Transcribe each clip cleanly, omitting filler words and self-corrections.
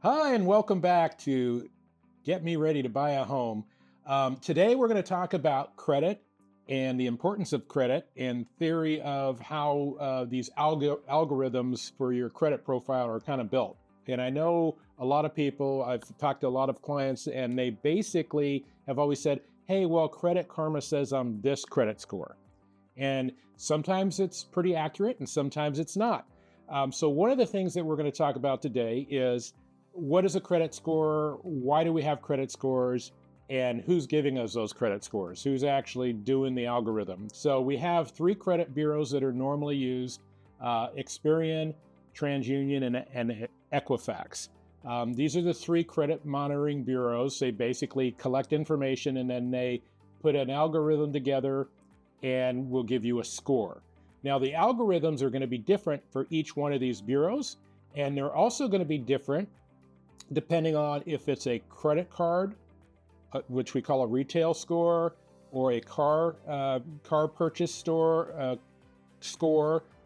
Hi, and welcome back to Get Me Ready to Buy a Home. Today, we're going to talk about credit and the importance of credit and theory of how these algorithms for your credit profile are kind of built. And I know a lot of people, I've talked to a lot of clients, and they basically have always said, hey, well, Credit Karma says I'm this credit score. And sometimes it's pretty accurate and sometimes it's not. So, one of the things that we're going to talk about today is what is a credit score? Why do we have credit scores? And who's giving us those credit scores? Who's actually doing the algorithm? So we have three credit bureaus that are normally used: Experian, TransUnion, and Equifax. These are the three credit monitoring bureaus. They basically collect information and then they put an algorithm together and will give you a score. Now, the algorithms are going to be different for each one of these bureaus, and they're also going to be different depending on if it's a credit card, which we call a retail score, or a car purchase score,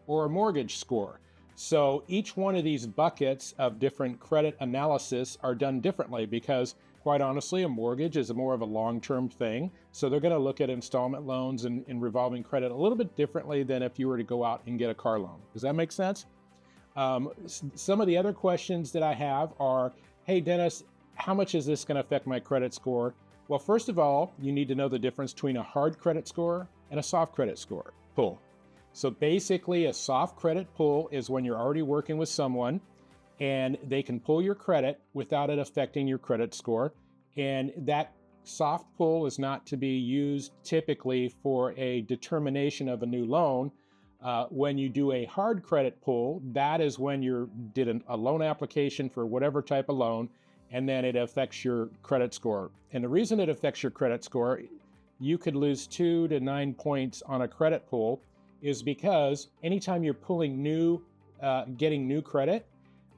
or a mortgage score. So each one of these buckets of different credit analysis are done differently because, quite honestly, a mortgage is more of a long-term thing. So they're going to look at installment loans and revolving credit a little bit differently than if you were to go out and get a car loan. Does that make sense? Some of the other questions that I have are, hey, Dennis, how much is this going to affect my credit score? Well, first of all, you need to know the difference between a hard credit score and a soft credit score pull. So basically, a soft credit pull is when you're already working with someone and they can pull your credit without it affecting your credit score. And that soft pull is not to be used typically for a determination of a new loan. When you do a hard credit pull, that is when you did a loan application for whatever type of loan, and then it affects your credit score. And the reason it affects your credit score, you could lose 2 to 9 points on a credit pull, is because anytime you're pulling getting new credit,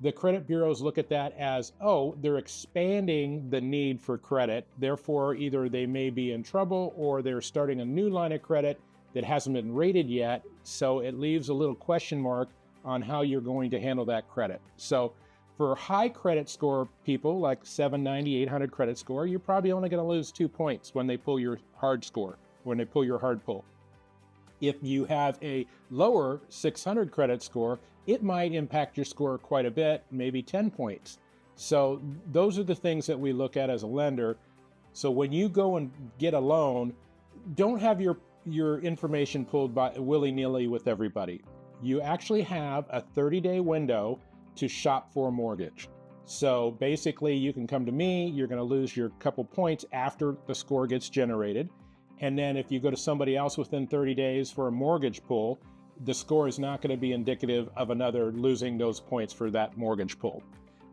the credit bureaus look at that as, oh, they're expanding the need for credit. Therefore, either they may be in trouble or they're starting a new line of credit that hasn't been rated yet, so it leaves a little question mark on how you're going to handle that credit. So for high credit score people, like 790, 800 credit score, you're probably only going to lose 2 points when they pull your hard score, when they pull your hard pull. If you have a lower 600 credit score, it might impact your score quite a bit, maybe 10 points. So those are the things that we look at as a lender. So when you go and get a loan, don't have your information pulled by willy-nilly with everybody. You actually have a 30-day window to shop for a mortgage. So basically, you can come to me, you're going to lose your couple points after the score gets generated. And then if you go to somebody else within 30 days for a mortgage pull, the score is not going to be indicative of another losing those points for that mortgage pull.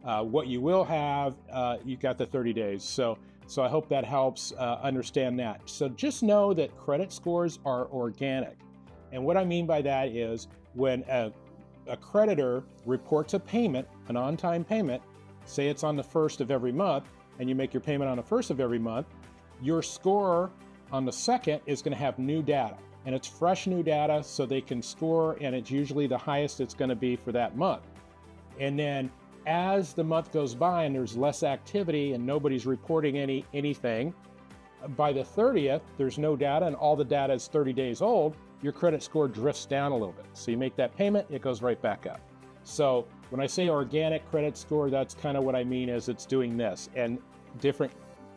What you will have, you've got the 30 days. So I hope that helps understand that. So just know that credit scores are organic. And what I mean by that is when a creditor reports a payment, an on-time payment, say it's on the 1st of every month, and you make your payment on the 1st of every month, your score on the 2nd is going to have new data. And it's fresh new data, so they can score, and it's usually the highest it's going to be for that month. And then as the month goes by and there's less activity and nobody's reporting anything, by the 30th, there's no data and all the data is 30 days old, your credit score drifts down a little bit. So you make that payment, it goes right back up. So when I say organic credit score, that's kind of what I mean is it's doing this. And different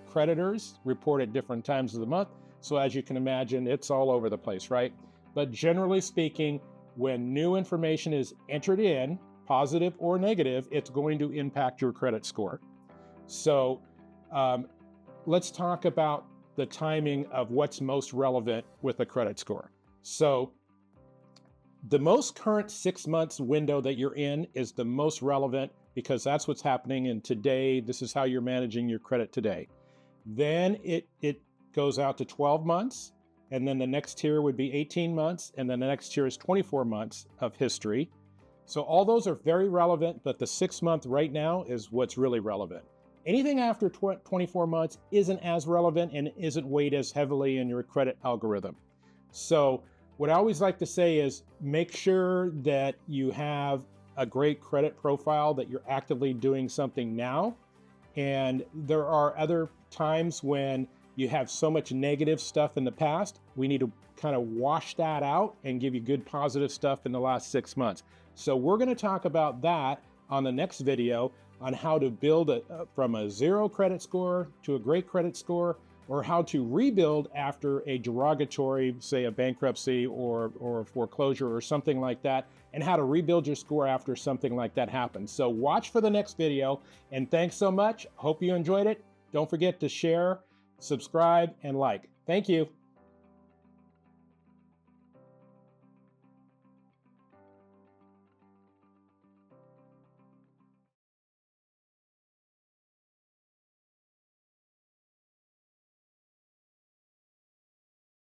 creditors report at different times of the month. So as you can imagine, it's all over the place, right? But generally speaking, when new information is entered in, positive or negative, it's going to impact your credit score. So let's talk about the timing of what's most relevant with a credit score. So the most current 6 months window that you're in is the most relevant because that's what's happening in today. This is how you're managing your credit today. Then it goes out to 12 months, and then the next tier would be 18 months, and then the next tier is 24 months of history. So all those are very relevant, but the 6 month right now is what's really relevant. Anything after 24 months isn't as relevant and isn't weighed as heavily in your credit algorithm. So what I always like to say is make sure that you have a great credit profile that you're actively doing something now. And there are other times when you have so much negative stuff in the past. We need to kind of wash that out and give you good positive stuff in the last 6 months. So we're going to talk about that on the next video, on how to build from a 0 credit score to a great credit score, or how to rebuild after a derogatory, say a bankruptcy or foreclosure or something like that, and how to rebuild your score after something like that happens. So watch for the next video, and thanks so much. Hope you enjoyed it. Don't forget to share, subscribe, and like. Thank you.